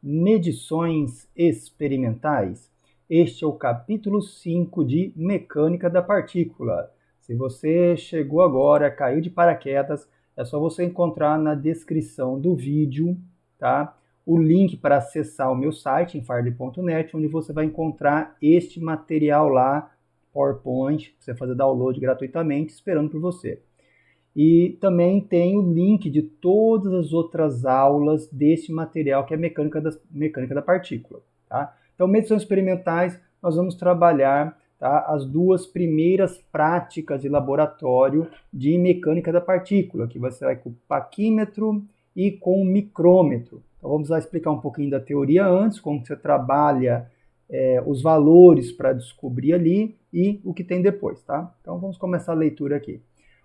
Medições experimentais. Este é o capítulo 5 de Mecânica da Partícula. Se você chegou agora, caiu de paraquedas, é só você encontrar na descrição do vídeo, tá? O link para acessar o meu site, enfarle.net, onde você vai encontrar este material lá, PowerPoint, para você fazer download gratuitamente, esperando por você. E também tem o link de todas as outras aulas desse material, que é mecânica da partícula. Tá? Então, medições experimentais, nós vamos trabalhar, tá, as duas primeiras práticas de laboratório de mecânica da partícula, que você vai com o paquímetro e com o micrômetro. Então, vamos lá explicar um pouquinho da teoria antes, como você trabalha os valores para descobrir ali e o que tem depois. Tá? Então, vamos começar a leitura aqui.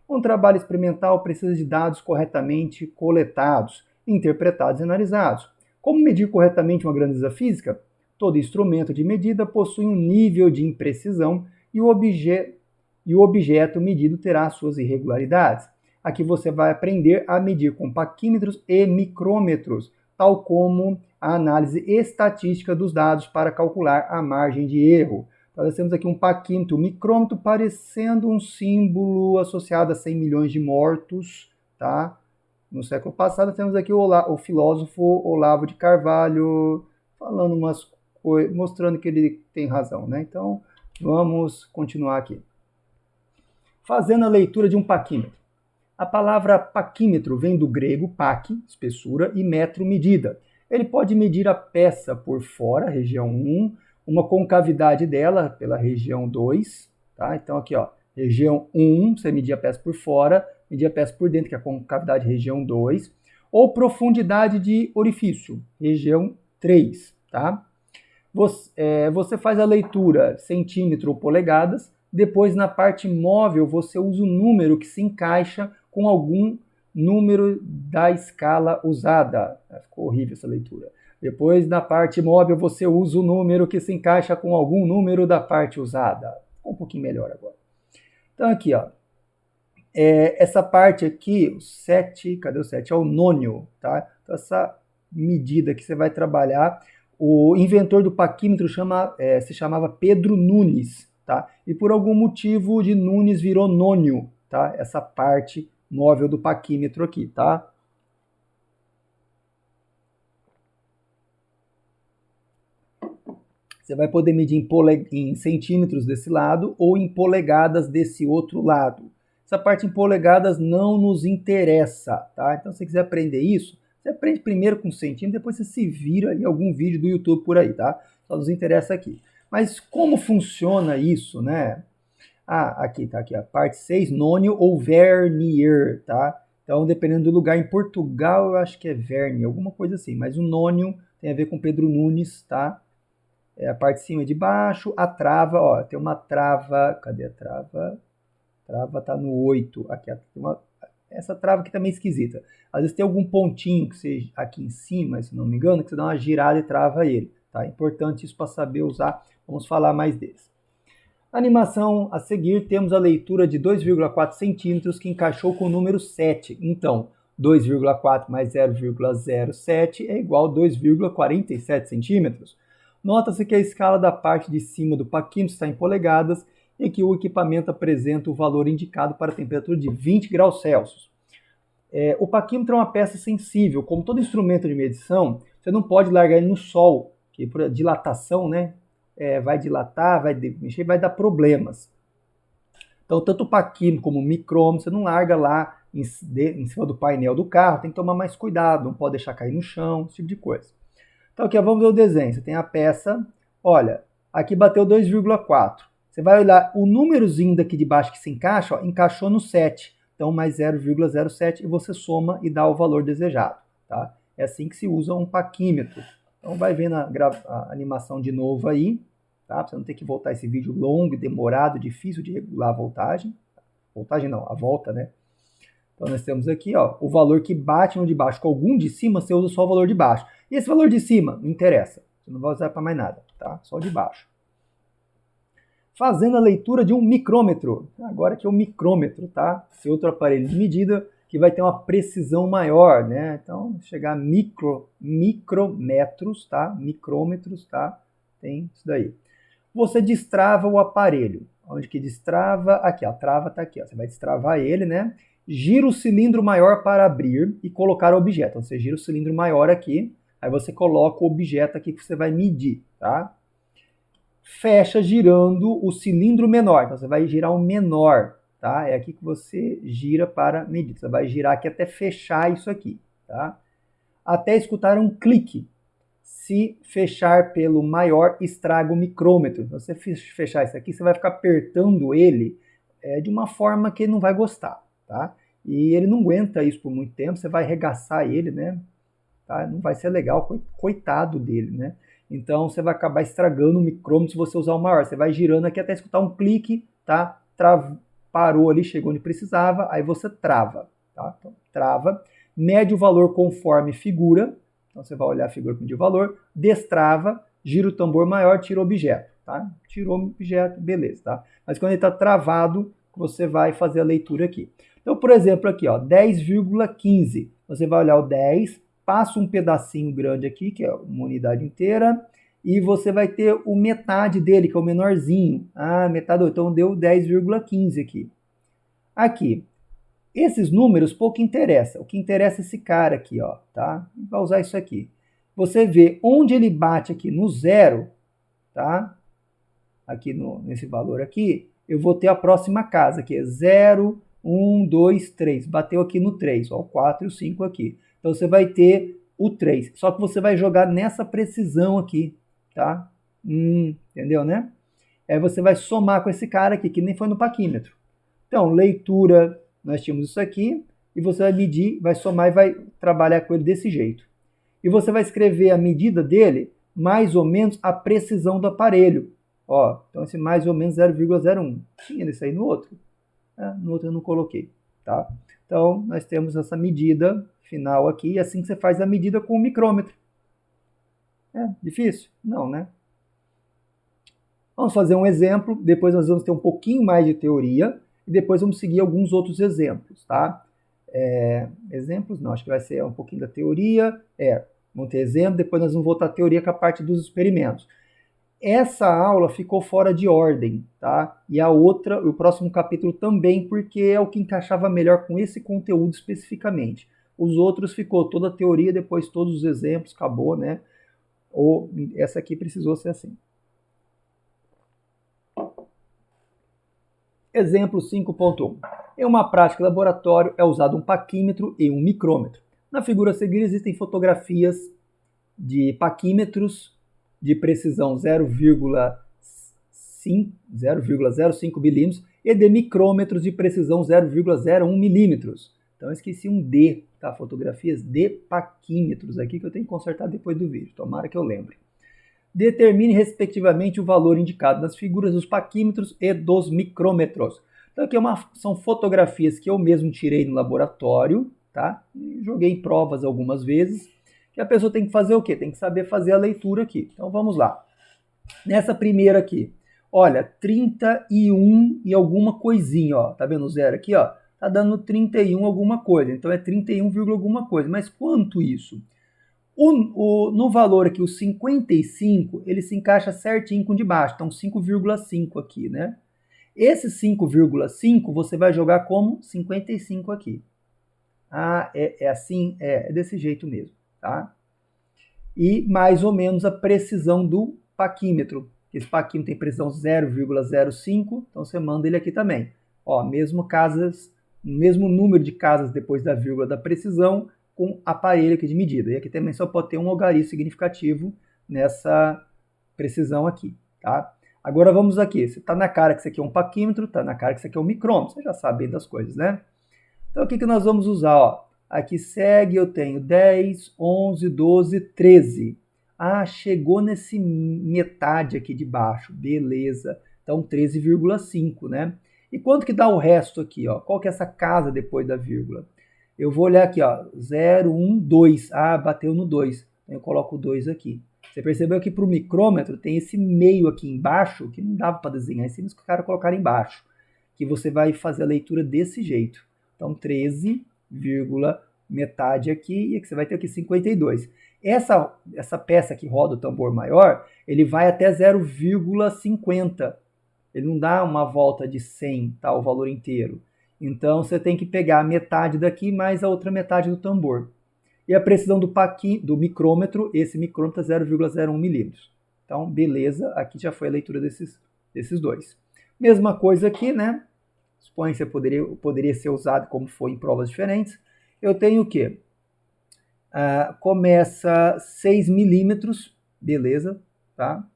Um trabalho experimental precisa de dados corretamente coletados, interpretados e analisados. Como medir corretamente uma grandeza física? Todo instrumento de medida possui um nível de imprecisão e o objeto medido terá suas irregularidades. Aqui você vai aprender a medir com paquímetros e micrômetros, tal como a análise estatística dos dados para calcular a margem de erro. Nós temos aqui um paquímetro, um micrômetro, parecendo um símbolo associado a 100 milhões de mortos, tá? No século passado, temos aqui o filósofo Olavo de Carvalho falando umas coisas, mostrando que ele tem razão, né? Então, vamos continuar aqui. Fazendo a leitura de um paquímetro. A palavra paquímetro vem do grego pak, espessura, e metro, medida. Ele pode medir a peça por fora, região 1, uma concavidade dela pela região 2, tá? Então aqui, ó, região 1, você medir a peça por fora, medir a peça por dentro, que é a concavidade região 2, ou profundidade de orifício, região 3, tá? Você faz a leitura centímetro ou polegadas, depois na parte móvel você usa o número que se encaixa com algum número da escala usada. Ficou horrível essa leitura. Depois, na parte móvel, você usa o número que se encaixa com algum número da parte usada. Um pouquinho melhor agora. Então, aqui, ó. Essa parte aqui, o 7, cadê o 7? É o nônio, tá? Então, essa medida que você vai trabalhar, o inventor do paquímetro se chamava Pedro Nunes, tá? E por algum motivo de Nunes virou nônio, tá? Essa parte móvel do paquímetro aqui, tá? Você vai poder medir em centímetros desse lado ou em polegadas desse outro lado. Essa parte em polegadas não nos interessa, tá? Então, se você quiser aprender isso, você aprende primeiro com centímetros, depois você se vira em algum vídeo do YouTube por aí, tá? Só nos interessa aqui. Mas como funciona isso, né? Aqui, tá aqui, a parte 6, nônio ou vernier, tá? Então, dependendo do lugar, em Portugal eu acho que é vernier, alguma coisa assim. Mas o nônio tem a ver com Pedro Nunes, tá? A parte de cima e de baixo, a trava, ó, tem uma trava, cadê a trava? A trava tá no 8, aqui, essa trava aqui tá meio esquisita. Às vezes tem algum pontinho que você, aqui em cima, se não me engano, que você dá uma girada e trava ele, tá? É importante isso para saber usar, vamos falar mais deles. Na animação a seguir, temos a leitura de 2,4 centímetros que encaixou com o número 7. Então, 2,4 mais 0,07 é igual a 2,47 centímetros. Nota-se que a escala da parte de cima do paquímetro está em polegadas e que o equipamento apresenta o valor indicado para a temperatura de 20 graus Celsius. O paquímetro é uma peça sensível. Como todo instrumento de medição, você não pode largar ele no sol, que por dilatação, né, vai dilatar, vai mexer, vai dar problemas. Então, tanto o paquímetro como o micrômetro, você não larga lá em cima do painel do carro, tem que tomar mais cuidado, não pode deixar cair no chão, esse tipo de coisa. Então aqui, vamos ver o desenho. Você tem a peça, olha, aqui bateu 2,4. Você vai olhar o númerozinho daqui de baixo que se encaixa, ó, encaixou no 7. Então mais 0,07 e você soma e dá o valor desejado, tá? É assim que se usa um paquímetro. Então vai vendo a animação de novo aí, tá? Pra você não ter que voltar esse vídeo longo, demorado, difícil de regular a voltagem. Voltagem não, a volta, né? Então nós temos aqui, ó, o valor que bate no de baixo com algum de cima, você usa só o valor de baixo. E esse valor de cima, não interessa. Você não vai usar para mais nada, tá? Só o de baixo. Fazendo a leitura de um micrômetro. Agora aqui é o micrômetro, tá? Esse outro aparelho de medida que vai ter uma precisão maior, né? Então, chegar a micrômetros, tá? Micrômetros, tá? Tem isso daí. Você destrava o aparelho. Onde que destrava? Aqui, ó, a trava está aqui. Ó. Você vai destravar ele, né? Gira o cilindro maior para abrir e colocar o objeto. Então, você gira o cilindro maior aqui, aí você coloca o objeto aqui que você vai medir, tá? Fecha girando o cilindro menor. Então, você vai girar o menor, tá? É aqui que você gira para medir. Você vai girar aqui até fechar isso aqui, tá? Até escutar um clique. Se fechar pelo maior, estraga o micrômetro. Se você fechar isso aqui, você vai ficar apertando ele de uma forma que ele não vai gostar, tá? E ele não aguenta isso por muito tempo, você vai arregaçar ele, né? Tá? Não vai ser legal, coitado dele, né? Então você vai acabar estragando o micrômetro se você usar o maior. Você vai girando aqui até escutar um clique, tá? Parou ali, chegou onde precisava, aí você trava, tá? Então, trava, mede o valor conforme figura. Então você vai olhar a figura de valor, destrava, gira o tambor maior, tira o objeto, tá? Tirou o objeto, beleza, tá? Mas quando ele está travado, você vai fazer a leitura aqui. Então, por exemplo, aqui, ó, 10,15. Você vai olhar o 10, passa um pedacinho grande aqui, que é uma unidade inteira, e você vai ter o metade dele, que é o menorzinho. Ah, metade, então deu 10,15 aqui. Aqui. Esses números pouco interessa. O que interessa é esse cara aqui, ó, tá? Vai usar isso aqui. Você vê onde ele bate aqui no zero, tá? Aqui nesse valor aqui, eu vou ter a próxima casa, que é 0, 1, 2, 3. Bateu aqui no 3, ó, o 4 e o 5 aqui. Então você vai ter o 3. Só que você vai jogar nessa precisão aqui, tá? Entendeu, né? Aí você vai somar com esse cara aqui, que nem foi no paquímetro. Então, leitura, nós tínhamos isso aqui, e você vai medir, vai somar e vai trabalhar com ele desse jeito. E você vai escrever a medida dele, mais ou menos a precisão do aparelho. Ó, então esse mais ou menos 0,01. Tinha isso aí no outro? No outro eu não coloquei, tá? Então, nós temos essa medida final aqui, e assim que você faz a medida com o micrômetro. É difícil? Não, né? Vamos fazer um exemplo, depois nós vamos ter um pouquinho mais de teoria, e depois vamos seguir alguns outros exemplos, tá? Exemplos não, acho que vai ser um pouquinho da teoria, vamos ter exemplo, depois nós vamos voltar à teoria com a parte dos experimentos. Essa aula ficou fora de ordem, tá? E a outra, o próximo capítulo também, porque é o que encaixava melhor com esse conteúdo especificamente. Os outros ficou toda a teoria, depois todos os exemplos, acabou, né? Ou essa aqui precisou ser assim. Exemplo 5.1. Em uma prática de laboratório é usado um paquímetro e um micrômetro. Na figura a seguir existem fotografias de paquímetros de precisão 0,05 milímetros e de micrômetros de precisão 0,01 milímetros. Então eu esqueci um D, tá? Fotografias de paquímetros aqui que eu tenho que consertar depois do vídeo. Tomara que eu lembre. Determine, respectivamente, o valor indicado nas figuras dos paquímetros e dos micrômetros. Então, aqui são fotografias que eu mesmo tirei no laboratório, tá? Joguei em provas algumas vezes. Que a pessoa tem que fazer o quê? Tem que saber fazer a leitura aqui. Então, vamos lá. Nessa primeira aqui, olha, 31 e alguma coisinha, ó. Tá vendo o zero aqui, ó? Tá dando 31 alguma coisa. Então, é 31, alguma coisa. Mas quanto isso? No valor aqui, o 55, ele se encaixa certinho com o de baixo. Então, 5,5 aqui, né? Esse 5,5 você vai jogar como 55 aqui. Ah, é assim? É desse jeito mesmo, tá? E mais ou menos a precisão do paquímetro. Esse paquímetro tem precisão 0,05, então você manda ele aqui também. Ó, mesmo número de casas depois da vírgula da precisão, com aparelho aqui de medida. E aqui também só pode ter um logaritmo significativo nessa precisão aqui, tá? Agora vamos aqui. Você está na cara que isso aqui é um paquímetro, está na cara que isso aqui é um micrômetro. Você já sabe bem das coisas, né? Então, o que nós vamos usar? Ó, aqui segue, eu tenho 10, 11, 12, 13. Ah, chegou nesse metade aqui de baixo. Beleza. Então, 13,5, né? E quanto que dá o resto aqui? Ó? Qual que é essa casa depois da vírgula? Eu vou olhar aqui, ó, 0, 1, 2. Ah, bateu no 2. Eu coloco o 2 aqui. Você percebeu que para o micrômetro tem esse meio aqui embaixo, que não dava para desenhar em cima, que o cara colocar embaixo. Que você vai fazer a leitura desse jeito. Então, 13, metade aqui, e aqui você vai ter aqui 52. Essa peça que roda o tambor maior, ele vai até 0,50. Ele não dá uma volta de 100, tá, o valor inteiro. Então, você tem que pegar a metade daqui mais a outra metade do tambor. E a precisão do micrômetro, esse micrômetro é 0,01 milímetros. Então, beleza, aqui já foi a leitura desses dois. Mesma coisa aqui, né? Suponho que poderia ser usado como foi em provas diferentes. Eu tenho o quê? Começa 6 milímetros, beleza, tá?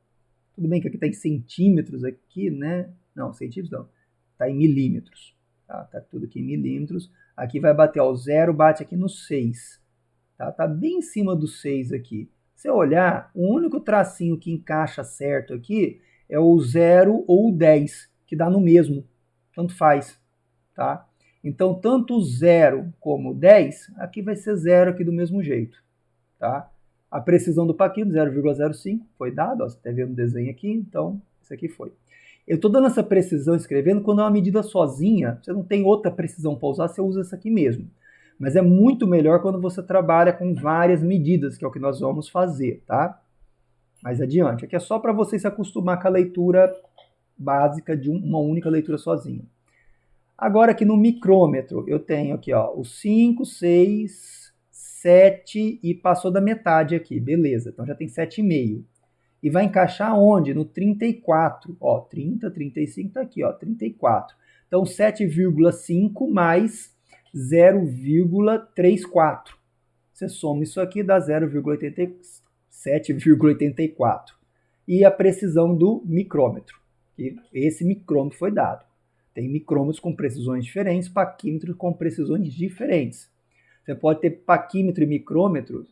Tudo bem que aqui está em centímetros aqui, né? Não, centímetros não. Está em milímetros. Tá tudo aqui em milímetros. Aqui vai bater, ó, o 0 bate aqui no 6. Tá bem em cima do 6 aqui. Se eu olhar, o único tracinho que encaixa certo aqui é o 0 ou o 10, que dá no mesmo. Tanto faz, tá? Então, tanto o 0 como o 10, aqui vai ser 0 aqui do mesmo jeito, tá? A precisão do paquímetro, 0,05, foi dado, ó, você está vendo o desenho aqui, então, isso aqui foi. Eu estou dando essa precisão escrevendo quando é uma medida sozinha, você não tem outra precisão para usar, você usa essa aqui mesmo. Mas é muito melhor quando você trabalha com várias medidas, que é o que nós vamos fazer, tá? Mais adiante. Aqui é só para você se acostumar com a leitura básica de uma única leitura sozinha. Agora aqui no micrômetro, eu tenho aqui, ó, o 5, 6, 7 e passou da metade aqui, beleza. Então já tem 7,5. E vai encaixar onde? No 34. Ó, 30, 35 tá aqui, ó, 34. Então 7,5 mais 0,34. Você soma isso aqui, dá 7,84. E a precisão do micrômetro. E esse micrômetro foi dado. Tem micrômetros com precisões diferentes, paquímetros com precisões diferentes. Você pode ter paquímetro e micrômetro,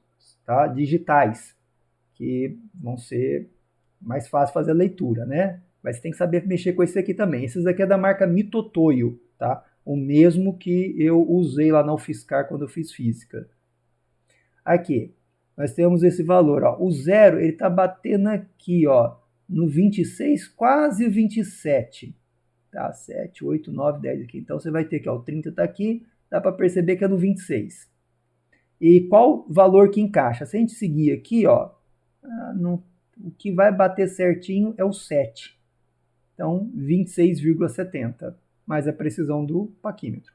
tá, digitais, que vão ser mais fácil fazer a leitura, né? Mas você tem que saber mexer com esse aqui também. Esse daqui é da marca Mitutoyo, tá? O mesmo que eu usei lá na UFSCar quando eu fiz física. Aqui, nós temos esse valor, ó. O 0, ele está batendo aqui, ó, no 26, quase 27. Tá, 7, 8, 9, 10 aqui. Então, você vai ter que, ó, o 30 está aqui, dá para perceber que é no 26. E qual valor que encaixa? Se a gente seguir aqui, ó, o que vai bater certinho é o 7. Então, 26,70. Mais a precisão do paquímetro.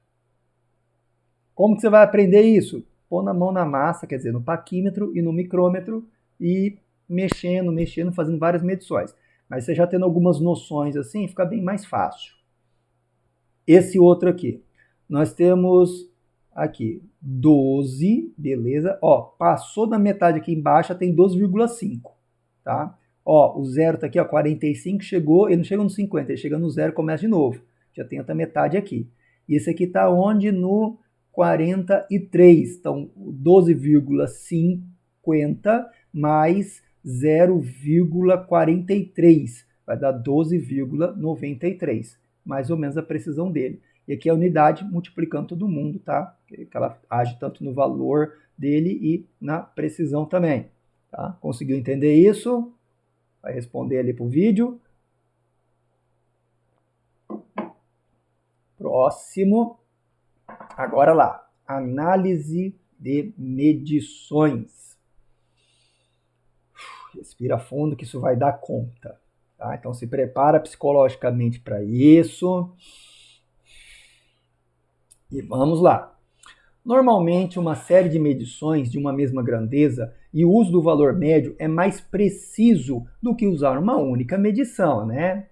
Como que você vai aprender isso? Pôr na mão na massa, quer dizer, no paquímetro e no micrômetro e mexendo, fazendo várias medições. Mas você já tendo algumas noções assim, fica bem mais fácil. Esse outro aqui, nós temos aqui 12, beleza? Ó, passou da metade aqui embaixo, tem 12,5, tá? Ó, o 0 tá aqui, ó, 45, chegou, ele não chega no 50, ele chega no 0, começa de novo. Já tem outra metade aqui. E esse aqui tá onde? No 43. Então, 12,50 mais 0,43 vai dar 12,93. Mais ou menos a precisão dele. E aqui é a unidade multiplicando todo mundo, tá? Que ela age tanto no valor dele e na precisão também. Tá? Conseguiu entender isso? Vai responder ali pro vídeo. Próximo. Agora lá. Análise de medições. Respira fundo que isso vai dar conta. Tá? Então se prepara psicologicamente para isso. E vamos lá. Normalmente, uma série de medições de uma mesma grandeza e o uso do valor médio é mais preciso do que usar uma única medição, né?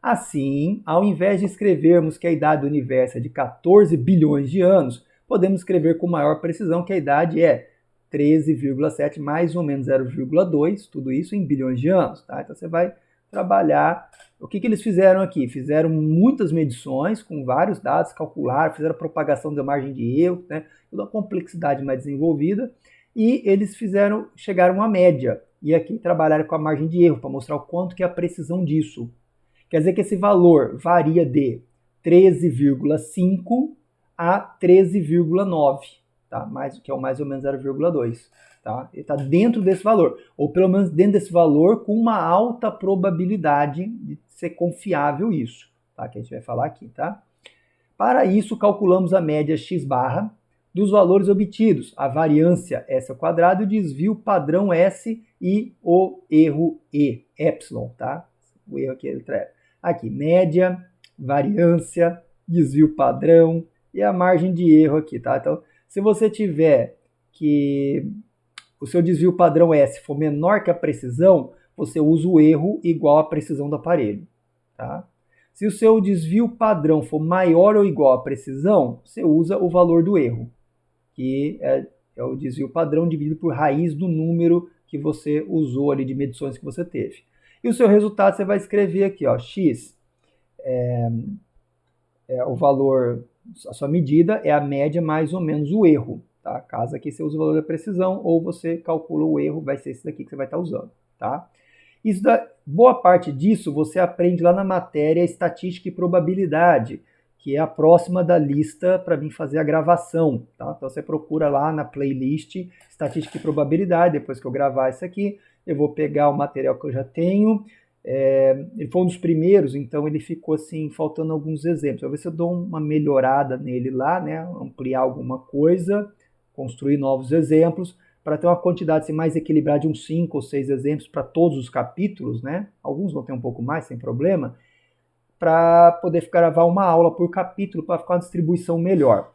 Assim, ao invés de escrevermos que a idade do universo é de 14 bilhões de anos, podemos escrever com maior precisão que a idade é 13,7 mais ou menos 0,2, tudo isso em bilhões de anos, tá? Então você vai trabalhar. O que eles fizeram aqui? Fizeram muitas medições com vários dados, calcularam, fizeram a propagação da margem de erro, né? Toda a complexidade mais desenvolvida, e eles chegaram a média. E aqui trabalharam com a margem de erro para mostrar o quanto que é a precisão disso. Quer dizer que esse valor varia de 13,5 a 13,9, tá? Que é o mais ou menos 0,2. Tá? Ele está dentro desse valor, ou pelo menos dentro desse valor com uma alta probabilidade de ser confiável isso, tá? Que a gente vai falar aqui, tá? Para isso, calculamos a média x barra dos valores obtidos, a variância S ao quadrado, o desvio padrão S e o erro E, epsilon, tá? O erro aqui é letra E. Aqui, média, variância, desvio padrão e a margem de erro aqui, tá? Então, se você tiver que o seu desvio padrão S for menor que a precisão, você usa o erro igual à precisão do aparelho, tá? Se o seu desvio padrão for maior ou igual à precisão, você usa o valor do erro, que é o desvio padrão dividido por raiz do número que você usou ali de medições que você teve. E o seu resultado você vai escrever aqui, ó, x é o valor, a sua medida é a média mais ou menos o erro, tá? Caso aqui você use o valor da precisão ou você calcula o erro, vai ser esse daqui que você vai estar usando, tá? Boa parte disso você aprende lá na matéria estatística e probabilidade, que é a próxima da lista para vir fazer a gravação, tá? Então você procura lá na playlist estatística e probabilidade, depois que eu gravar isso aqui, eu vou pegar o material que eu já tenho. Ele foi um dos primeiros, então ele ficou assim, faltando alguns exemplos. Vou ver se eu dou uma melhorada nele lá, né? Ampliar alguma coisa, construir novos exemplos, para ter uma quantidade assim, mais equilibrada de uns 5 ou 6 exemplos para todos os capítulos, né? Alguns vão ter um pouco mais, sem problema, para poder gravar uma aula por capítulo, para ficar uma distribuição melhor.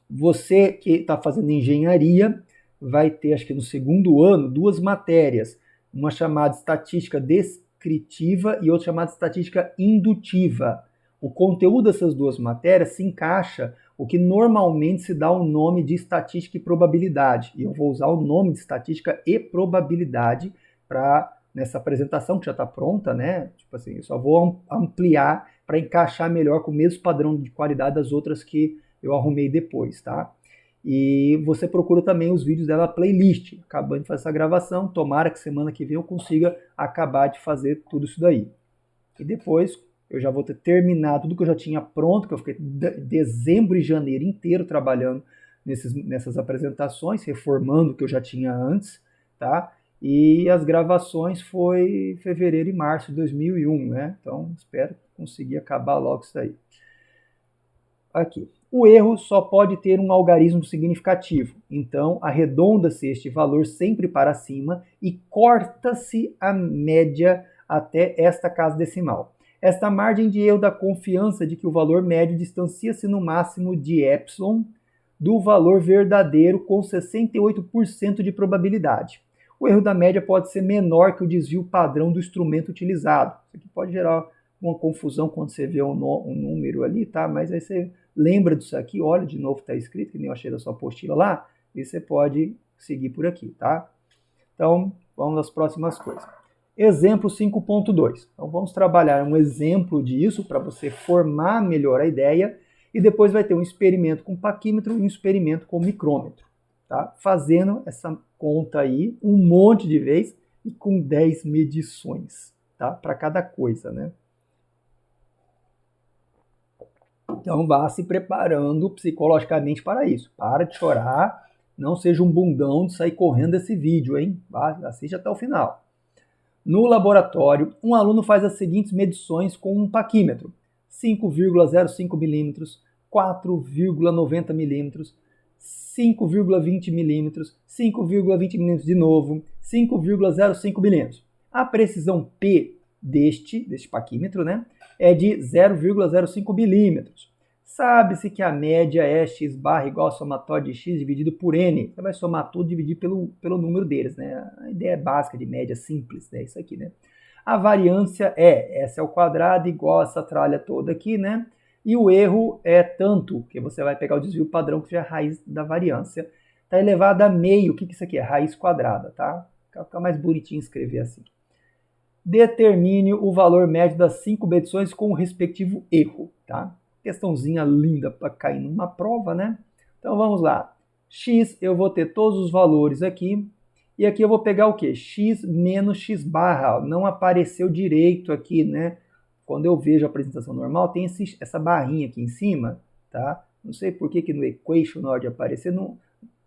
Você que está fazendo engenharia vai ter, acho que no segundo ano, 2 matérias, uma chamada estatística descritiva e outra chamada estatística indutiva. O conteúdo dessas 2 matérias se encaixa o que normalmente se dá o nome de estatística e probabilidade. E eu vou usar o nome de estatística e probabilidade para nessa apresentação que já está pronta, né? Tipo assim, eu só vou ampliar para encaixar melhor com o mesmo padrão de qualidade das outras que eu arrumei depois, tá? E você procura também os vídeos dela playlist. Acabando de fazer essa gravação, tomara que semana que vem eu consiga acabar de fazer tudo isso daí. E depois eu já vou ter terminado tudo que eu já tinha pronto, que eu fiquei dezembro e janeiro inteiro trabalhando nessas apresentações, reformando o que eu já tinha antes, tá? E as gravações foi fevereiro e março de 2001, né? Então espero conseguir acabar logo isso aí. Aqui. O erro só pode ter um algarismo significativo, então arredonda-se este valor sempre para cima e corta-se a média até esta casa decimal. Esta margem de erro dá confiança de que o valor médio distancia-se no máximo de epsilon do valor verdadeiro com 68% de probabilidade. O erro da média pode ser menor que o desvio padrão do instrumento utilizado. Isso aqui pode gerar uma confusão quando você vê um número ali, tá? Mas aí você lembra disso aqui, olha de novo, está escrito, que nem eu achei da sua apostila lá, e você pode seguir por aqui, tá? Então, vamos às próximas coisas. Exemplo 5.2. Então, vamos trabalhar um exemplo disso para você formar melhor a ideia, e depois vai ter um experimento com paquímetro e um experimento com micrômetro, tá? Fazendo essa conta aí um monte de vezes e com 10 medições, tá? Para cada coisa, né? Então vá se preparando psicologicamente para isso. Para de chorar, não seja um bundão de sair correndo desse vídeo, hein? Vá, assiste até o final. No laboratório, um aluno faz as seguintes medições com um paquímetro: 5,05 milímetros, 4,90 milímetros, 5,20 milímetros, 5,20 milímetros de novo, 5,05 milímetros. A precisão P deste paquímetro, né, é de 0,05 milímetros. Sabe-se que a média é x barra igual ao somatório de x dividido por n. Você vai somar tudo e dividir pelo número deles, né? A ideia básica de média simples, né? Isso aqui, né? A variância é S ao quadrado igual a essa tralha toda aqui, né? E o erro é tanto, que você vai pegar o desvio padrão, que é a raiz da variância, está elevado a meio. O que isso aqui é? Raiz quadrada, tá? Fica mais bonitinho escrever assim. Determine o valor médio das 5 medições com o respectivo erro, tá? Questãozinha linda para cair numa prova, né? Então vamos lá. X, eu vou ter todos os valores aqui. E aqui eu vou pegar o quê? X menos X barra. Não apareceu direito aqui, né? Quando eu vejo a apresentação normal, tem essa barrinha aqui em cima, tá? Não sei por que no equation, na hora de aparecer, não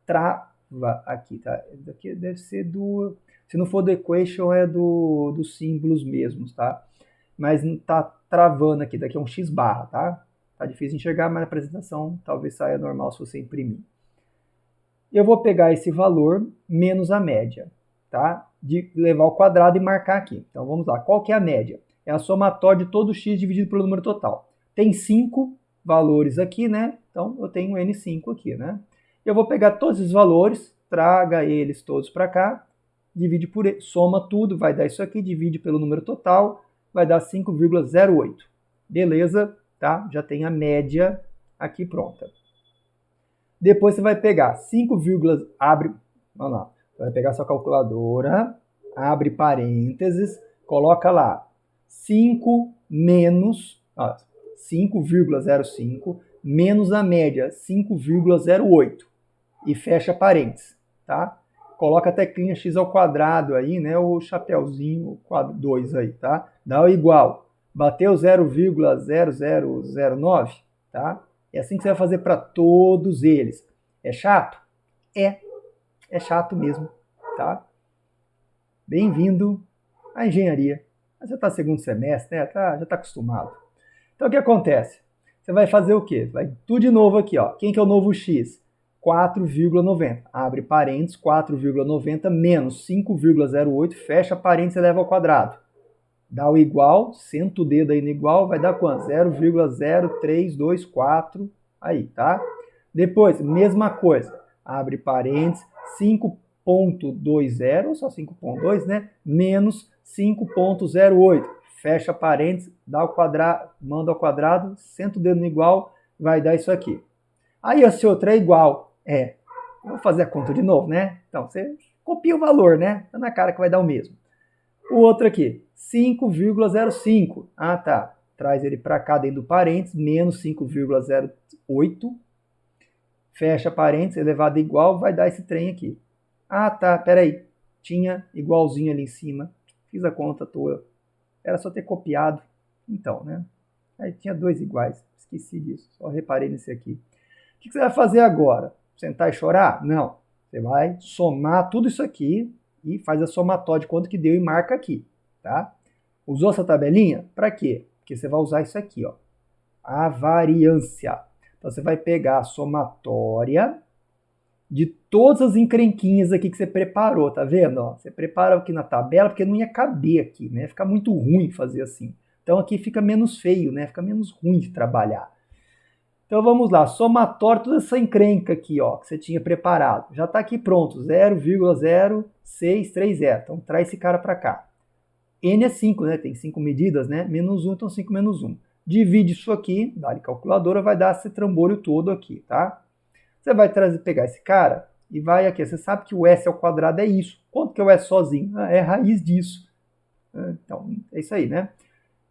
trava aqui, tá? Daqui deve ser do... Se não for do equation, é dos símbolos mesmos, tá? Mas não tá travando aqui, daqui é um X barra, tá? Tá difícil de enxergar, mas na apresentação talvez saia normal se você imprimir. Eu vou pegar esse valor menos a média, tá? De levar ao quadrado e marcar aqui. Então vamos lá, qual que é a média? É a somatória de todo x dividido pelo número total. Tem 5 valores aqui, né? Então eu tenho N5 aqui, né? Eu vou pegar todos os valores, traga eles todos para cá, divide por soma tudo, vai dar isso aqui, divide pelo número total, vai dar 5,08. Beleza, tá? Já tem a média aqui pronta. Depois você vai pegar 5, abre, vamos lá, você vai pegar sua calculadora, abre parênteses, coloca lá 5 menos, 5,05 menos a média 5,08 e fecha parênteses, tá? Coloca a teclinha x ao quadrado aí, né, o chapeuzinho 2 aí, tá? Dá o igual. Bateu 0,0009, tá? É assim que você vai fazer para todos eles. É chato? É chato mesmo, tá? Bem-vindo à engenharia. Você está segundo semestre, né? Já está acostumado. Então, o que acontece? Você vai fazer o quê? Vai tudo de novo aqui, ó. Quem que é o novo x? 4,90. Abre parênteses, 4,90 menos 5,08, fecha parênteses e eleva ao quadrado. Dá o igual, senta o dedo aí no igual, vai dar quanto? 0,0324, aí, tá? Depois, mesma coisa, abre parênteses, 5,20, só 5,2, né? Menos 5,08, fecha parênteses, dá o quadrado, manda ao quadrado, senta o dedo no igual, vai dar isso aqui. Aí esse outro é igual, vou fazer a conta de novo, né? Então, você copia o valor, né? Tá na cara que vai dar o mesmo. O outro aqui, 5,05. Ah, tá. Traz ele para cá dentro do parênteses, menos 5,08. Fecha parênteses, elevado a igual, vai dar esse trem aqui. Ah, tá, peraí. Tinha igualzinho ali em cima. Fiz a conta toda. Era só ter copiado. Então, né? Aí tinha 2 iguais. Esqueci disso. Só reparei nesse aqui. O que você vai fazer agora? Sentar e chorar? Não. Você vai somar tudo isso aqui e faz a somatória de quanto que deu e marca aqui, tá? Usou essa tabelinha? Para quê? Porque você vai usar isso aqui, ó, a variância. Então você vai pegar a somatória de todas as encrenquinhas aqui que você preparou, tá vendo? Ó, você prepara aqui na tabela porque não ia caber aqui, né? Fica muito ruim fazer assim. Então aqui fica menos feio, né? Fica menos ruim de trabalhar. Então vamos lá, somatório, toda essa encrenca aqui, ó, que você tinha preparado. Já está aqui pronto, 0,0630. Então traz esse cara para cá. N é 5, né? Tem 5 medidas, né? Menos 1, então 5 menos 1. Divide isso aqui, dá-lhe calculadora, vai dar esse trambolho todo aqui, tá? Você vai pegar esse cara e vai aqui. Você sabe que o S ao quadrado é isso. Quanto que é o S sozinho? É a raiz disso. Então, é isso aí, né?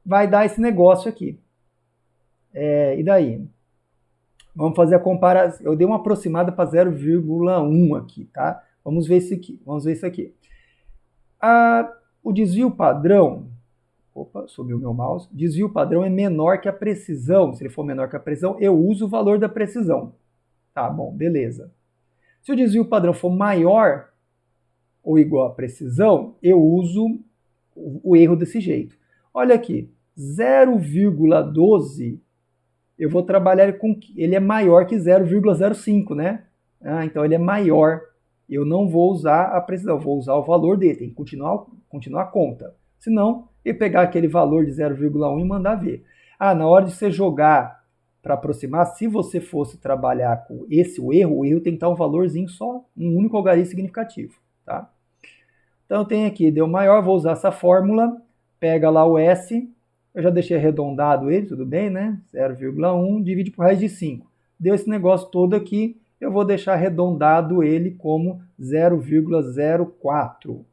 Vai dar esse negócio aqui. E daí? Vamos fazer a comparação. Eu dei uma aproximada para 0,1 aqui, tá? Vamos ver isso aqui. O desvio padrão, subiu meu mouse. Desvio padrão é menor que a precisão. Se ele for menor que a precisão, eu uso o valor da precisão. Tá bom, beleza. Se o desvio padrão for maior ou igual à precisão, eu uso o erro desse jeito. Olha aqui, 0,12 eu vou trabalhar com ele é maior que 0,05, né? Então ele é maior. Eu não vou usar a precisão, vou usar o valor dele, tem que continuar a conta. Senão, eu pegar aquele valor de 0,1 e mandar ver. Na hora de você jogar para aproximar, se você fosse trabalhar com o erro tem que estar um valorzinho só, um único algarismo significativo, tá? Então tem aqui, deu maior, vou usar essa fórmula, pega lá o S, eu já deixei arredondado ele, tudo bem, né? 0,1 divide por raiz de 5. Deu esse negócio todo aqui, eu vou deixar arredondado ele como 0,04.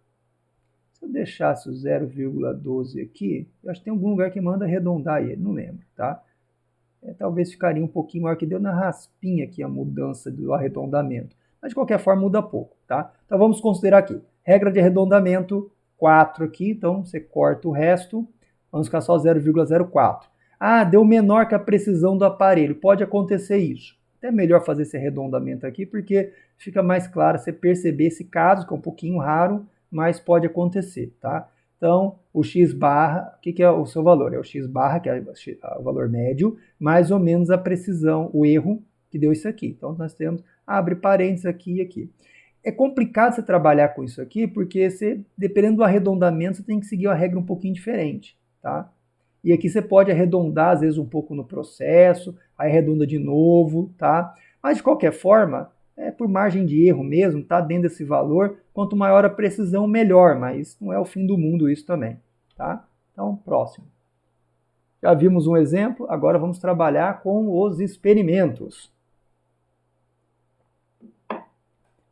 Se eu deixasse o 0,12 aqui, eu acho que tem algum lugar que manda arredondar ele, não lembro, tá? Talvez ficaria um pouquinho maior, que deu na raspinha aqui a mudança do arredondamento. Mas de qualquer forma muda pouco, tá? Então vamos considerar aqui. Regra de arredondamento, 4 aqui, então você corta o resto. Vamos ficar só 0,04. Deu menor que a precisão do aparelho. Pode acontecer isso. Até melhor fazer esse arredondamento aqui, porque fica mais claro você perceber esse caso, que é um pouquinho raro, mas pode acontecer, tá? Então, o x barra, o que é o seu valor? É o x barra, que é o valor médio, mais ou menos a precisão, o erro que deu isso aqui. Então, nós temos abre parênteses aqui e aqui. É complicado você trabalhar com isso aqui, porque você, dependendo do arredondamento, você tem que seguir uma regra um pouquinho diferente, tá? E aqui você pode arredondar, às vezes, um pouco no processo, aí arredonda de novo, tá? Mas, de qualquer forma, é por margem de erro mesmo, tá? Dentro desse valor, quanto maior a precisão, melhor, mas não é o fim do mundo isso também, tá? Então, próximo. Já vimos um exemplo, agora vamos trabalhar com os experimentos.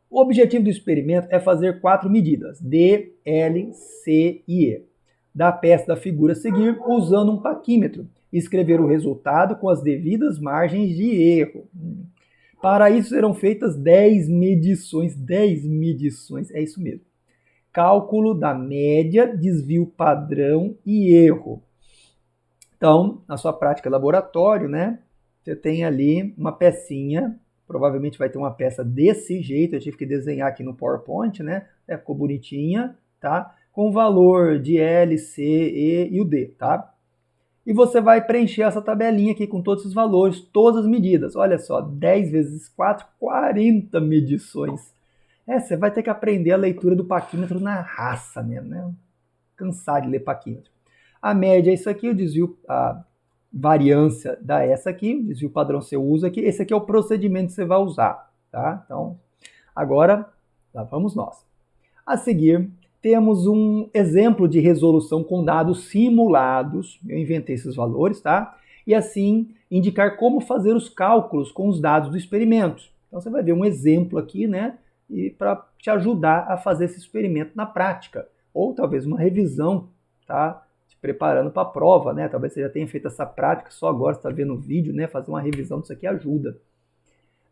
O objetivo do experimento é fazer 4 medidas, D, L, C e E, da peça da figura a seguir, usando um paquímetro, e escrever o resultado com as devidas margens de erro. Para isso serão feitas 10 medições, é isso mesmo. Cálculo da média, desvio padrão e erro. Então, na sua prática laboratório, né, você tem ali uma pecinha, provavelmente vai ter uma peça desse jeito, eu tive que desenhar aqui no PowerPoint, né, ficou bonitinha, tá? Com o valor de L, C, E e o D, tá? E você vai preencher essa tabelinha aqui com todos os valores, todas as medidas. Olha só, 10 vezes 4, 40 medições. Você vai ter que aprender a leitura do paquímetro na raça mesmo, né? Cansar de ler paquímetro. A média é isso aqui, o desvio, a variância dá essa aqui, o desvio padrão você usa aqui. Esse aqui é o procedimento que você vai usar, tá? Então, agora, lá vamos nós. A seguir, temos um exemplo de resolução com dados simulados. Eu inventei esses valores, tá? E assim, indicar como fazer os cálculos com os dados do experimento. Então, você vai ver um exemplo aqui, né? E para te ajudar a fazer esse experimento na prática. Ou talvez uma revisão, tá? Te preparando para a prova, né? Talvez você já tenha feito essa prática, só agora você está vendo o vídeo, né? Fazer uma revisão disso aqui ajuda.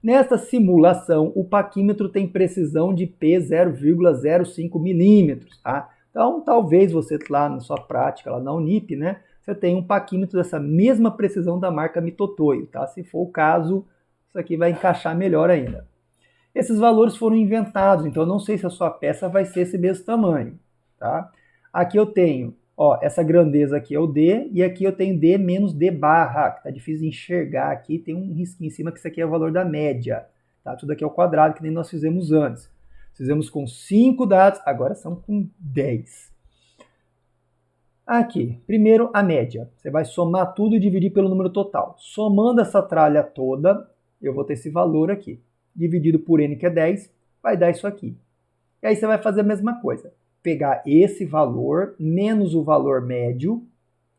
Nesta simulação, o paquímetro tem precisão de P 0,05 milímetros, tá? Então, talvez você lá na sua prática, lá na Unip, né? Você tenha um paquímetro dessa mesma precisão da marca Mitutoyo, tá? Se for o caso, isso aqui vai encaixar melhor ainda. Esses valores foram inventados, então eu não sei se a sua peça vai ser esse mesmo tamanho, tá? Aqui eu tenho, ó, essa grandeza aqui é o D, e aqui eu tenho D menos D barra, que tá difícil de enxergar aqui, tem um risquinho em cima que isso aqui é o valor da média, tá? Tudo aqui é ao quadrado, que nem nós fizemos antes. Fizemos com 5 dados, agora são com 10. Aqui, primeiro a média. Você vai somar tudo e dividir pelo número total. Somando essa tralha toda, eu vou ter esse valor aqui. Dividido por N, que é 10, vai dar isso aqui. E aí você vai fazer a mesma coisa. Pegar esse valor menos o valor médio,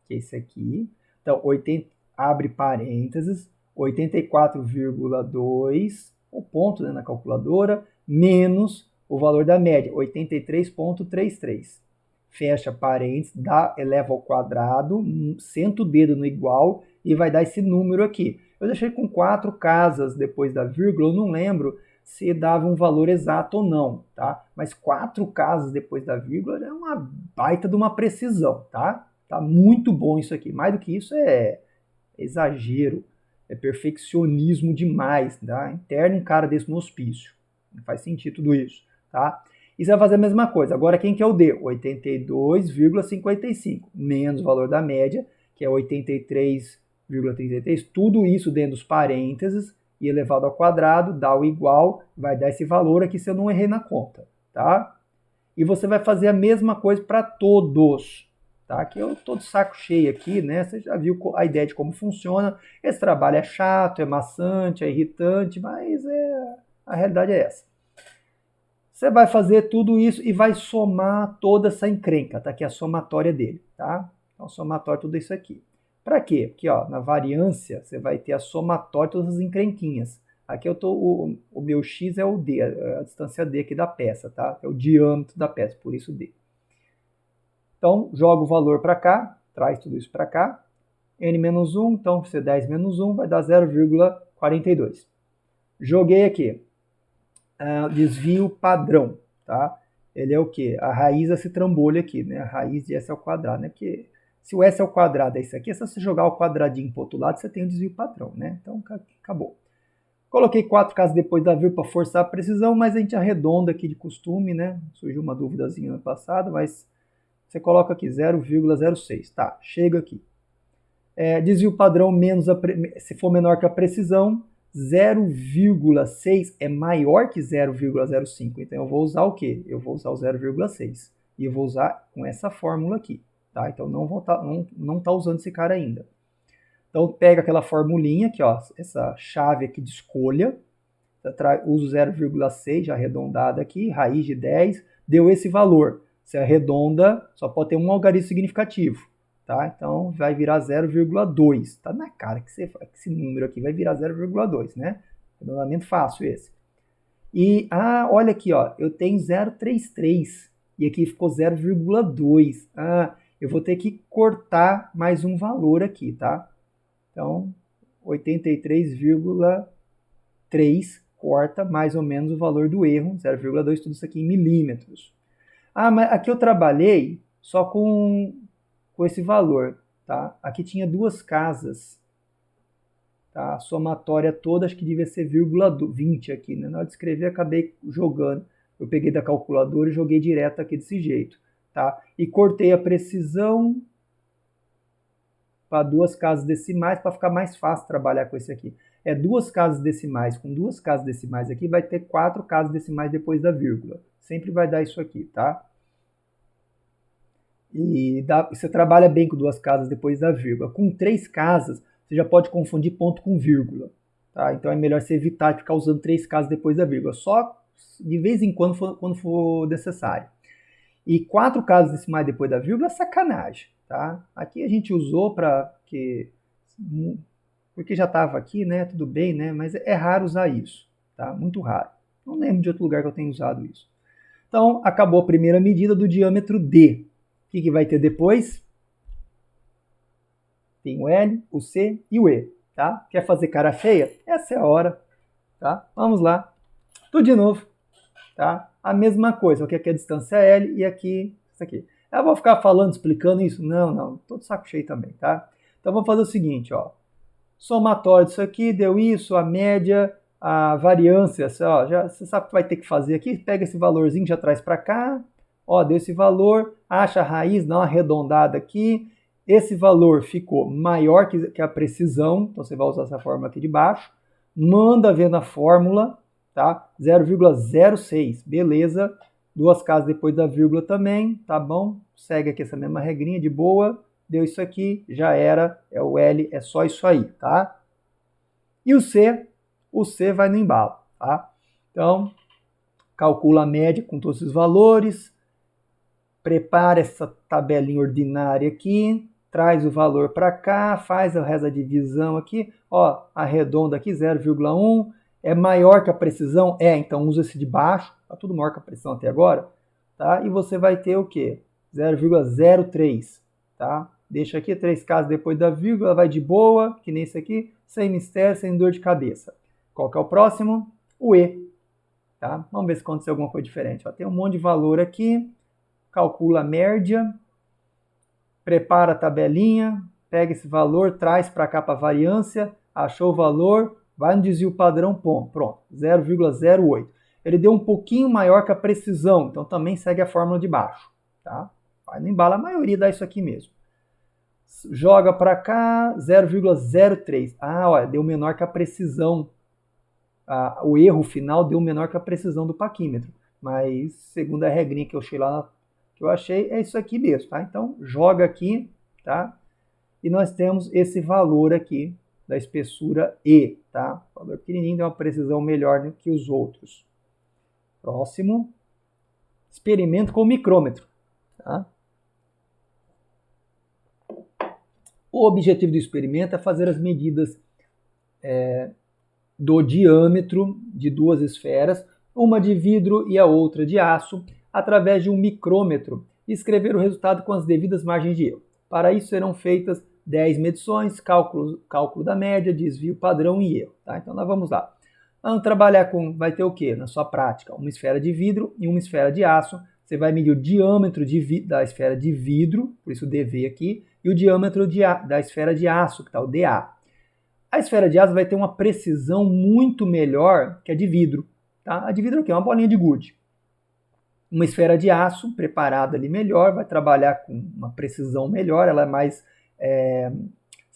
que é esse aqui. Então, 80, abre parênteses, 84,2, o ponto, né, na calculadora, menos o valor da média, 83,33. Fecha parênteses, eleva ao quadrado, senta o dedo no igual e vai dar esse número aqui. Eu deixei com 4 casas depois da vírgula, eu não lembro se dava um valor exato ou não, tá? Mas 4 casas depois da vírgula é uma baita de uma precisão, tá? Tá muito bom isso aqui. Mais do que isso é exagero, é perfeccionismo demais, tá? Interna um cara desse no hospício. Não faz sentido tudo isso, tá? E você vai fazer a mesma coisa. Agora quem que é o D? 82,55 menos o valor da média, que é 83,33. Tudo isso dentro dos parênteses e elevado ao quadrado, dá o igual, vai dar esse valor aqui se eu não errei na conta, tá? E você vai fazer a mesma coisa para todos, tá? Aqui eu tô de saco cheio aqui, né? Você já viu a ideia de como funciona. Esse trabalho é chato, é maçante, é irritante, mas a realidade é essa. Você vai fazer tudo isso e vai somar toda essa encrenca, tá? Aqui é a somatória dele, tá? Então, somatória tudo isso aqui. Para quê? Porque ó, na variância você vai ter a somatória de todas as encrenquinhas. Aqui eu tô, o meu x é o d, a distância d aqui da peça, tá? É o diâmetro da peça, por isso d. Então, joga o valor para cá, traz tudo isso para cá. N menos 1, então se 10 menos 1 vai dar 0,42. Joguei aqui. Desvio padrão, tá? Ele é o quê? A raiz desse trambolho aqui, né? A raiz de S ao quadrado, né? Porque se o S ao quadrado é isso aqui, é só você jogar o quadradinho para o outro lado, você tem o desvio padrão, né? Então, acabou. Coloquei 4 casas depois da vírgula para forçar a precisão, mas a gente arredonda aqui de costume, né? Surgiu uma duvidazinha no passado, mas você coloca aqui 0,06, tá? Chega aqui. Desvio padrão menos se for menor que a precisão, 0,6 é maior que 0,05. Então eu vou usar o quê? Eu vou usar o 0,6. E eu vou usar com essa fórmula aqui. Tá? Então não tá usando esse cara ainda. Então pega aquela formulinha aqui, ó, essa chave aqui de escolha. Uso 0,6 já arredondado aqui, raiz de 10, deu esse valor. Se arredonda, só pode ter um algarismo significativo. Tá? Então vai virar 0,2. Tá na cara que esse número aqui vai virar 0,2, né? Arredondamento fácil esse. E, olha aqui, ó, eu tenho 0,33 e aqui ficou 0,2. Eu vou ter que cortar mais um valor aqui, tá? Então, 83,3 corta mais ou menos o valor do erro, 0,2, tudo isso aqui em milímetros. Mas aqui eu trabalhei só com esse valor, tá? Aqui tinha duas casas, tá? A somatória toda acho que devia ser 0,20 aqui, né? Na hora de escrever acabei jogando. Eu peguei da calculadora e joguei direto aqui desse jeito, tá? E cortei a precisão para duas casas decimais para ficar mais fácil trabalhar com esse aqui. É duas casas decimais com duas casas decimais aqui, vai ter 4 casas decimais depois da vírgula. Sempre vai dar isso aqui, tá? E você trabalha bem com duas casas depois da vírgula. Com 3 casas, você já pode confundir ponto com vírgula. Tá? Então é melhor você evitar de ficar usando 3 casas depois da vírgula. Só de vez em quando for necessário. E 4 casas decimais depois da vírgula é sacanagem. Tá? Aqui a gente usou porque já estava aqui, né? Tudo bem, né? Mas é raro usar isso. Tá? Muito raro. Não lembro de outro lugar que eu tenha usado isso. Então, acabou a primeira medida do diâmetro D. O que vai ter depois? Tem o L, o C e o E, tá? Quer fazer cara feia? Essa é a hora, tá? Vamos lá. Tudo de novo, tá? A mesma coisa, aqui é a distância L e aqui, isso aqui. Eu vou ficar falando, explicando isso? Não, tô de saco cheio também, tá? Então, vamos fazer o seguinte, ó. Somatório disso aqui, deu isso, a média, a variância, você sabe o que vai ter que fazer aqui? Pega esse valorzinho, já traz para cá. Ó, deu esse valor, acha a raiz, dá uma arredondada aqui. Esse valor ficou maior que a precisão, então você vai usar essa fórmula aqui de baixo. Manda ver na fórmula, tá? 0,06, beleza. Duas casas depois da vírgula também, tá bom? Segue aqui essa mesma regrinha de boa. Deu isso aqui, já era, é o L, é só isso aí, tá? E o C vai no embalo, tá? Então, calcula a média com todos os valores. Prepara essa tabelinha ordinária aqui, traz o valor para cá, faz o resto da divisão aqui, ó, arredonda aqui, 0,1, é maior que a precisão? Então usa esse de baixo, tá tudo maior que a precisão até agora, tá? E você vai ter o quê? 0,03, tá? Deixa aqui 3 casas depois da vírgula, vai de boa, que nem esse aqui, sem mistério, sem dor de cabeça. Qual que é o próximo? O E, tá? Vamos ver se aconteceu alguma coisa diferente. Ó, tem um monte de valor aqui. Calcula a média, prepara a tabelinha, pega esse valor, traz para cá para a variância, achou o valor, vai no desvio padrão, pronto, 0,08. Ele deu um pouquinho maior que a precisão, então também segue a fórmula de baixo. Tá? Vai no embalo, a maioria dá isso aqui mesmo. Joga para cá, 0,03. Olha, deu menor que a precisão. O erro final deu menor que a precisão do paquímetro. Mas, segundo a regrinha que eu achei lá que eu achei, é isso aqui mesmo, tá? Então, joga aqui, tá? E nós temos esse valor aqui da espessura E, tá? O valor pequenininho tem uma precisão melhor que os outros. Próximo. Experimento com o micrômetro, tá? O objetivo do experimento é fazer as medidas do diâmetro de duas esferas, uma de vidro e a outra de aço, através de um micrômetro e escrever o resultado com as devidas margens de erro. Para isso serão feitas 10 medições, cálculo da média, desvio padrão e erro. Tá? Então nós vamos lá. Vamos trabalhar vai ter o quê? Na sua prática, uma esfera de vidro e uma esfera de aço. Você vai medir o diâmetro da esfera de vidro, por isso o DV aqui, e o diâmetro da esfera de aço, que está o DA. A esfera de aço vai ter uma precisão muito melhor que a de vidro. Tá? A de vidro aqui é uma bolinha de gude. Uma esfera de aço preparada ali melhor, vai trabalhar com uma precisão melhor, ela é mais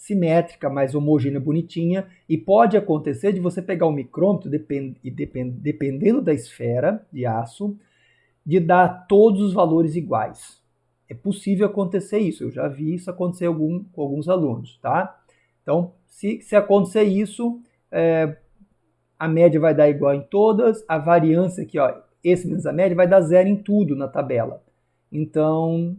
simétrica, mais homogênea, bonitinha, e pode acontecer de você pegar o micrômetro dependendo da esfera de aço, de dar todos os valores iguais. É possível acontecer isso, eu já vi isso acontecer com alguns alunos, tá? Então, se acontecer isso, a média vai dar igual em todas, a variância aqui, ó, esse menos a média vai dar zero em tudo na tabela. Então,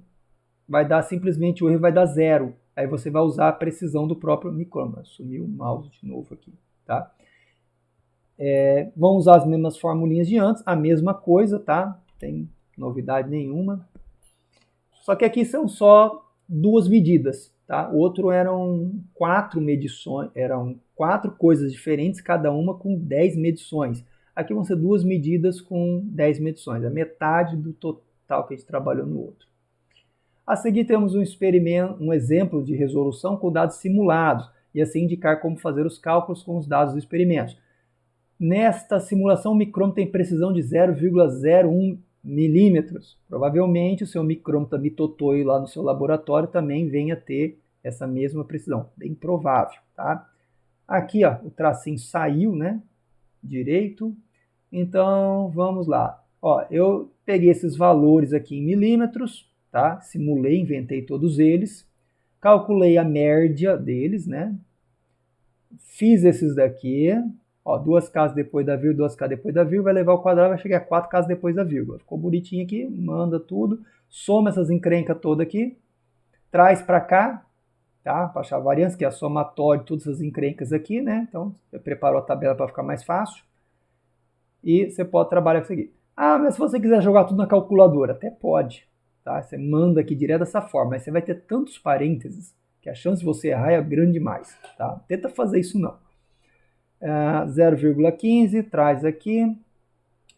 vai dar simplesmente o erro vai dar zero. Aí você vai usar a precisão do próprio micrômetro. Sumiu o mouse de novo aqui, tá? Vão usar as mesmas formulinhas de antes, a mesma coisa, tá? Não tem novidade nenhuma. Só que aqui são só duas medidas, tá? O outro eram 4 medições, eram 4 coisas diferentes, cada uma com 10 medições. Aqui vão ser duas medidas com 10 medições, a metade do total que a gente trabalhou no outro. A seguir temos um exemplo de resolução com dados simulados, e assim indicar como fazer os cálculos com os dados do experimento. Nesta simulação, o micrômetro tem precisão de 0,01 milímetros. Provavelmente o seu micrômetro Mitotoyo lá no seu laboratório também venha ter essa mesma precisão. Bem provável, tá? Aqui, ó, o tracinho saiu, né? Direito. Então, vamos lá. Ó, eu peguei esses valores aqui em milímetros, tá? Simulei, inventei todos eles. Calculei a média deles, né? Fiz esses daqui. Ó, 2 casas depois da vírgula, 2 casas depois da vírgula, vai levar ao quadrado, vai chegar a 4 casas depois da vírgula. Ficou bonitinho aqui, manda tudo, soma essas encrencas todas aqui, traz para cá, tá? Para achar a variância, que é a somatória de todas essas encrencas aqui, né? Então, você preparou a tabela para ficar mais fácil. E você pode trabalhar com isso aqui. Ah, mas se você quiser jogar tudo na calculadora, até pode, tá? Você manda aqui direto dessa forma, mas você vai ter tantos parênteses que a chance de você errar é grande demais, tá? Tenta fazer isso não. 0,15, traz aqui,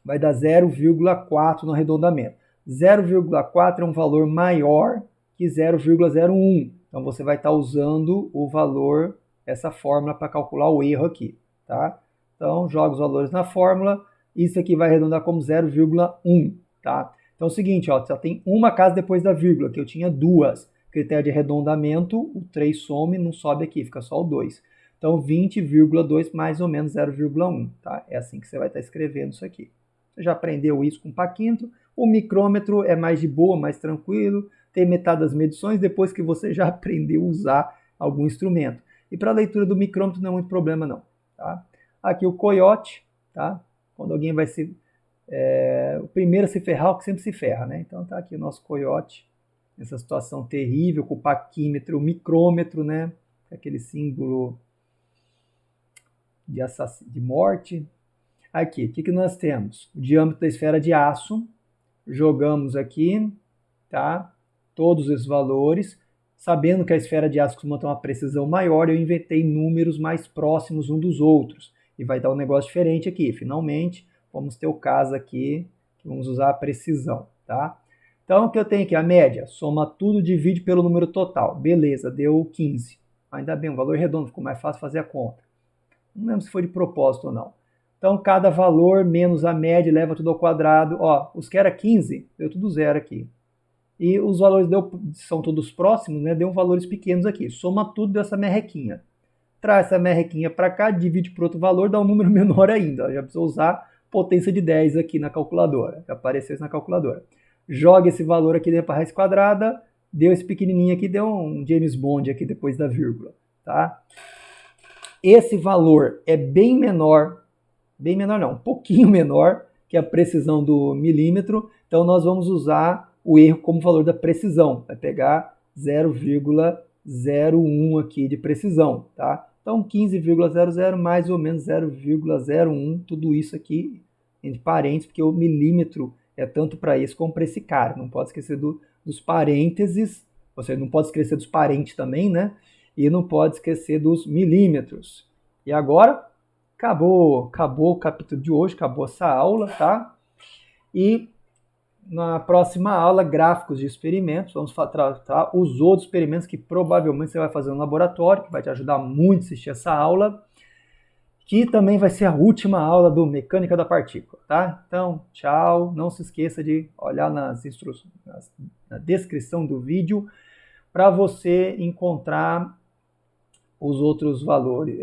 vai dar 0,4 no arredondamento. 0,4 é um valor maior que 0,01. Então você vai estar usando o valor, essa fórmula para calcular o erro aqui, tá? Então joga os valores na fórmula, isso aqui vai arredondar como 0,1, tá? Então é o seguinte, ó, só tem uma casa depois da vírgula, que eu tinha duas. Critério de arredondamento, o 3 some, não sobe aqui, fica só o 2. Então, 20,2 mais ou menos 0,1, tá? É assim que você vai estar escrevendo isso aqui. Você já aprendeu isso com o paquímetro. O micrômetro é mais de boa, mais tranquilo. Tem metade das medições depois que você já aprendeu a usar algum instrumento. E para a leitura do micrômetro não é muito problema não, tá? Aqui o coiote, tá? Quando alguém vai se... o primeiro a se ferrar, o que sempre se ferra, né? Então tá aqui o nosso coiote. Essa situação terrível com o paquímetro, o micrômetro, né? Aquele símbolo de morte. Aqui, o que nós temos? O diâmetro da esfera de aço. Jogamos aqui, tá? Todos esses valores. Sabendo que a esfera de aço costuma ter uma precisão maior, eu inventei números mais próximos um dos outros. E vai dar um negócio diferente aqui. Finalmente, vamos ter o caso aqui, que vamos usar a precisão, tá? Então, o que eu tenho aqui? A média. Soma tudo, divide pelo número total. Beleza, deu 15. Ainda bem, um valor redondo, ficou mais fácil fazer a conta. Não lembro se foi de propósito ou não. Então, cada valor menos a média leva tudo ao quadrado. Ó, os que era 15, deu tudo zero aqui. E os valores são todos próximos, né? Deu valores pequenos aqui. Soma tudo dessa merrequinha. Traz essa merrequinha para cá, divide por outro valor, dá um número menor ainda. Já precisa usar potência de 10 aqui na calculadora. Já apareceu isso na calculadora. Joga esse valor aqui dentro para a raiz quadrada. Deu esse pequenininho aqui, deu um James Bond aqui depois da vírgula, tá? Esse valor é bem menor não, um pouquinho menor que a precisão do milímetro, então nós vamos usar o erro como valor da precisão, vai pegar 0,01 aqui de precisão, tá? Então 15,00 mais ou menos 0,01, tudo isso aqui entre parênteses, porque o milímetro é tanto para esse como para esse cara, não pode esquecer dos parênteses, você não pode esquecer dos parentes também, né? E não pode esquecer dos milímetros. E agora, acabou o capítulo de hoje, acabou essa aula, tá? E na próxima aula, gráficos de experimentos, vamos tratar os outros experimentos que provavelmente você vai fazer no laboratório, que vai te ajudar muito a assistir essa aula, que também vai ser a última aula do Mecânica da Partícula, tá? Então, tchau, não se esqueça de olhar nas instruções, na descrição do vídeo, para você encontrar os outros valores,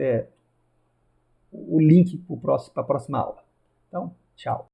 o link para a próxima aula. Então, tchau.